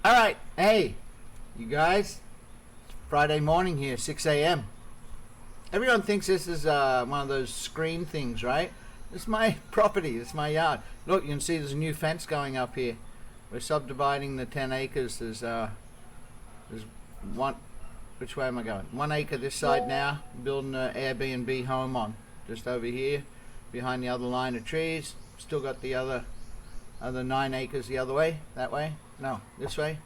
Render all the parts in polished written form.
All right, hey, you guys, Friday morning here, 6 a.m. Everyone thinks this is one of those screen things, right? This is my property, this is my yard. Look, you can see there's a new fence going up here. We're subdividing the 10 acres. There's one, which way am I going? 1 acre this side now, building an Airbnb home on. Just over here, behind the other line of trees. Still got the other 9 acres the other way, that way. No, this way.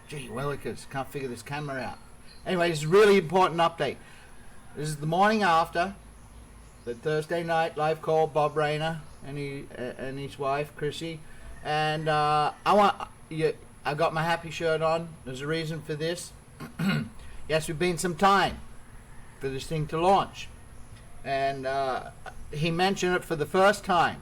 Gee willikers, can't figure this camera out. Anyway, it's a really important update. This is the morning after the Thursday night live call. Bob Rayner and his wife Chrissy, and I got my happy shirt on. There's a reason for this. Yes, we've been some time for this thing to launch, and he mentioned it for the first time.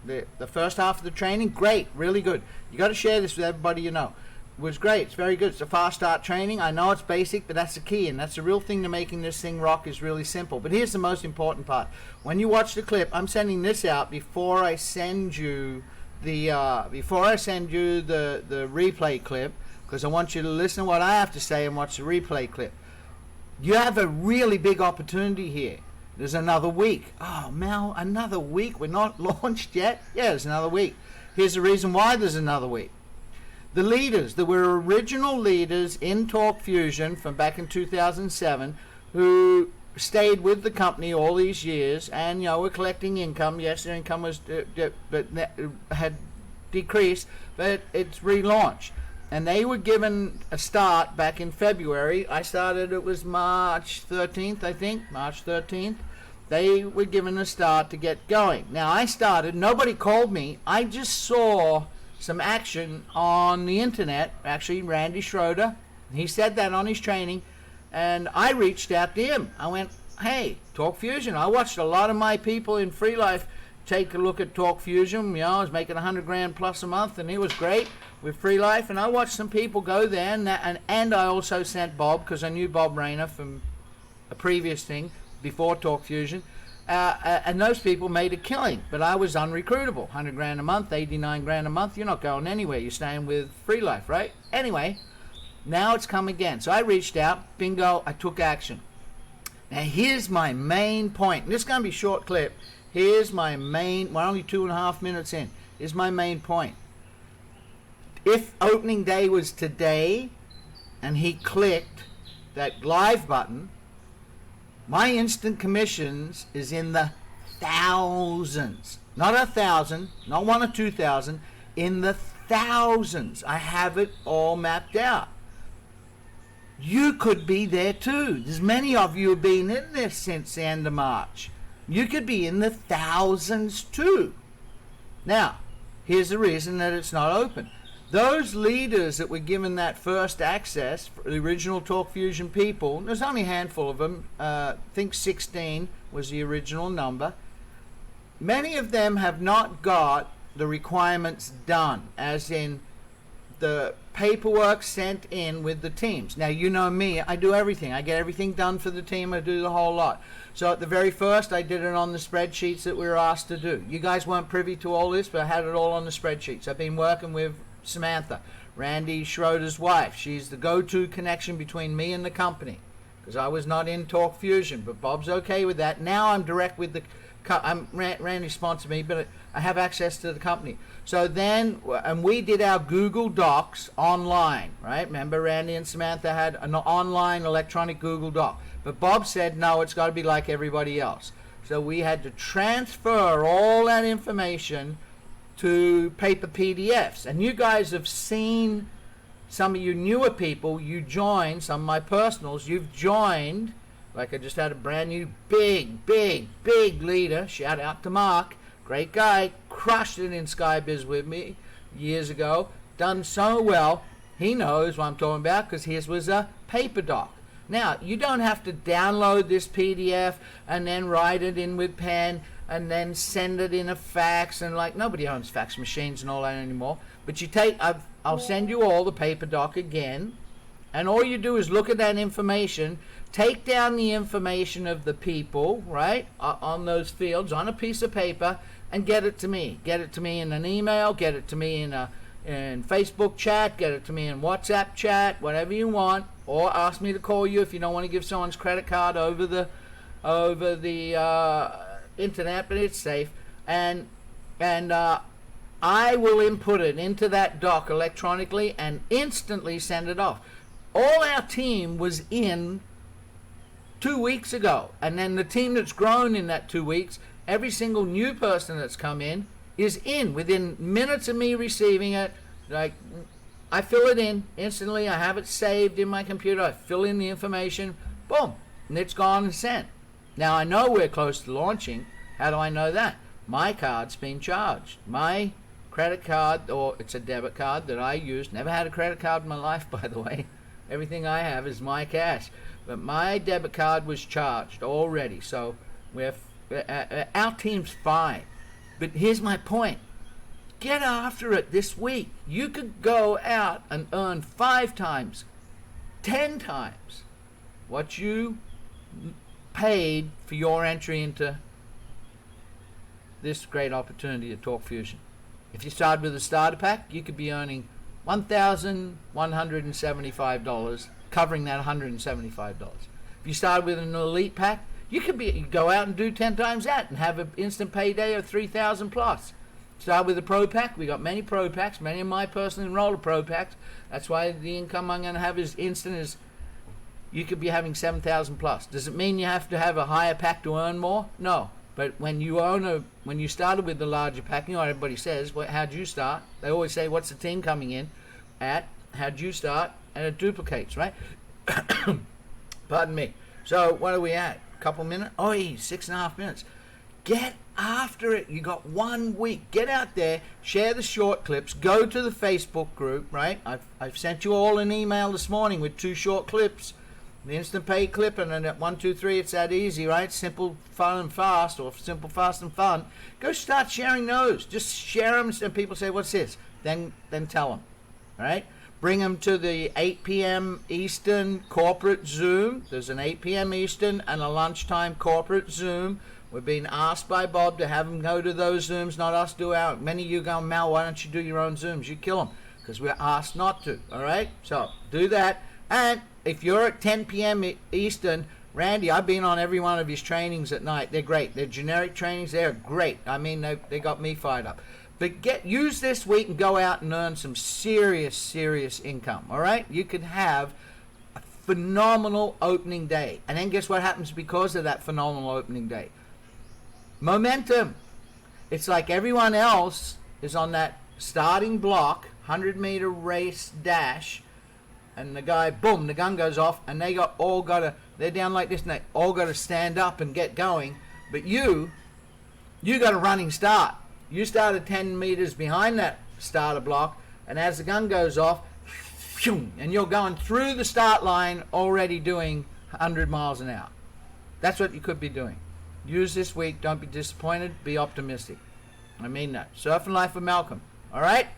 The first half of the training, great, really good. You got to share this with everybody you know. It was great. It's very good. It's a fast start training. I know it's basic, but that's the key, and that's the real thing to making this thing rock. Is really simple. But here's the most important part. When you watch the clip, I'm sending this out before I send you the replay clip, because I want you to listen to what I have to say and watch the replay clip. You have a really big opportunity here. There's another week. Oh, Mel, another week? We're not launched yet? Yeah, there's another week. Here's the reason why there's another week. The leaders, there were original leaders in Talk Fusion from back in 2007 who stayed with the company all these years and, were collecting income. Yes, their income was had decreased, but it's relaunched. And they were given a start back in February. I started, it was March 13th, I think, March 13th. They were given a start to get going. Now, I started, nobody called me. I just saw some action on the internet. Actually, Randy Schroeder, he said that on his training, and I reached out to him. I went, hey, Talk Fusion. I watched a lot of my people in Free Life take a look at Talk Fusion. I was making 100 grand plus a month, and it was great with Free Life, and I watched some people go there, and I also sent Bob, because I knew Bob Rayner from a previous thing before Talk Fusion, and those people made a killing, but I was unrecruitable. 100 grand a month, 89 grand a month. You're not going anywhere. You're staying with Free Life, right? Anyway, now it's come again. So I reached out, bingo, I took action. Now here's my main point, and this is going to be a short clip. Here's my main, we're only 2.5 minutes in. Here's my main point. If opening day was today and he clicked that live button, my instant commissions is in the thousands. Not 1,000, not 1 or 2,000, in the thousands. I have it all mapped out. You could be there too. There's many of you have been in this since the end of March. You could be in the thousands too. Now, here's the reason that it's not open. Those leaders that were given that first access, the original Talk Fusion people, there's only a handful of them, I think 16 was the original number. Many of them have not got the requirements done, as in the paperwork sent in with the teams. Now, you know me, I do everything. I get everything done for the team. I do the whole lot. So at the very first, I did it on the spreadsheets that we were asked to do. You guys weren't privy to all this, but I had it all on the spreadsheets. I've been working with Samantha, Randy Schroeder's wife. She's the go-to connection between me and the company, because I was not in Talk Fusion, but Bob's okay with that. Now I'm direct with the Randy sponsored me, but I have access to the company. So then, and we did our Google Docs online, right? Remember, Randy and Samantha had an online electronic Google Doc. But Bob said, no, it's got to be like everybody else. So we had to transfer all that information to paper PDFs. And you guys have seen, some of you newer people, you joined, some of my personals, you've joined. Like I just had a brand new big leader. Shout out to Mark. Great guy. Crushed it in SkyBiz with me years ago. Done so well. He knows what I'm talking about, because his was a paper doc. Now, you don't have to download this PDF and then write it in with pen and then send it in a fax. And like, nobody owns fax machines and all that anymore. But you take, I'll send you all the paper doc again. And all you do is look at that information, take down the information of the people, right, on those fields on a piece of paper, and get it to me. Get it to me in an email, get it to me in in Facebook chat, get it to me in WhatsApp chat, whatever you want, or ask me to call you if you don't want to give someone's credit card over the internet, but it's safe. And I will input it into that doc electronically and instantly send it off. All our team was in 2 weeks ago, and then the team that's grown in that 2 weeks, every single new person that's come in is in within minutes of me receiving it. Like, I fill it in instantly. I have it saved in my computer. I fill in the information, boom, and it's gone and sent. Now I know we're close to launching. How do I know that? My card's been charged. My credit card, or it's a debit card that I use. Never had a credit card in my life, by the way. Everything I have is my cash. But my debit card was charged already. So our team's fine. But here's my point. Get after it this week. You could go out and earn 5 times, 10 times what you paid for your entry into this great opportunity at Talk Fusion. If you start with a starter pack, you could be earning $1,175, covering that $175. If you start with an elite pack, you could go out and do 10 times that and have an instant payday of $3,000 plus. Start with a pro pack. We got many pro packs. Many of my personally enrolled are pro packs. That's why the income I'm going to have is instant. Is you could be having 7,000 plus. Does it mean you have to have a higher pack to earn more? No. But when you started with the larger pack, you know what everybody says, how'd you start? They always say, what's the team coming in at? How'd you start? And it duplicates, right? Pardon me. So what are we at? A couple minutes? Oh, 6.5 minutes. Get after it. You got 1 week. Get out there, share the short clips, go to the Facebook group, right? I've sent you all an email this morning with 2 short clips. The instant pay clip, and then at 1, 2, 3, it's that easy, right? Simple, fun, and fast, or simple, fast, and fun. Go start sharing those. Just share them, and people say, "What's this?" Then tell them, all right? Bring them to the 8 p.m. Eastern corporate Zoom. There's an 8 p.m. Eastern and a lunchtime corporate Zoom. We're being asked by Bob to have them go to those Zooms, not us do our. Many of you go, Mel, why don't you do your own Zooms? You kill them because we're asked not to, all right? So do that. And if you're at 10 p.m. Eastern, Randy, I've been on every one of his trainings at night. They're great. They're generic trainings. They're great. I mean, they got me fired up. But use this week and go out and earn some serious income, all right? You could have a phenomenal opening day. And then guess what happens because of that phenomenal opening day? Momentum. It's like everyone else is on that starting block, 100-meter race dash, and the guy, boom, the gun goes off, and they're down like this, and they all got to stand up and get going. But you got a running start. You started 10 meters behind that starter block, and as the gun goes off, and you're going through the start line already doing 100 miles an hour. That's what you could be doing. Use this week. Don't be disappointed. Be optimistic. I mean that. Surfing Life with Malcolm. All right?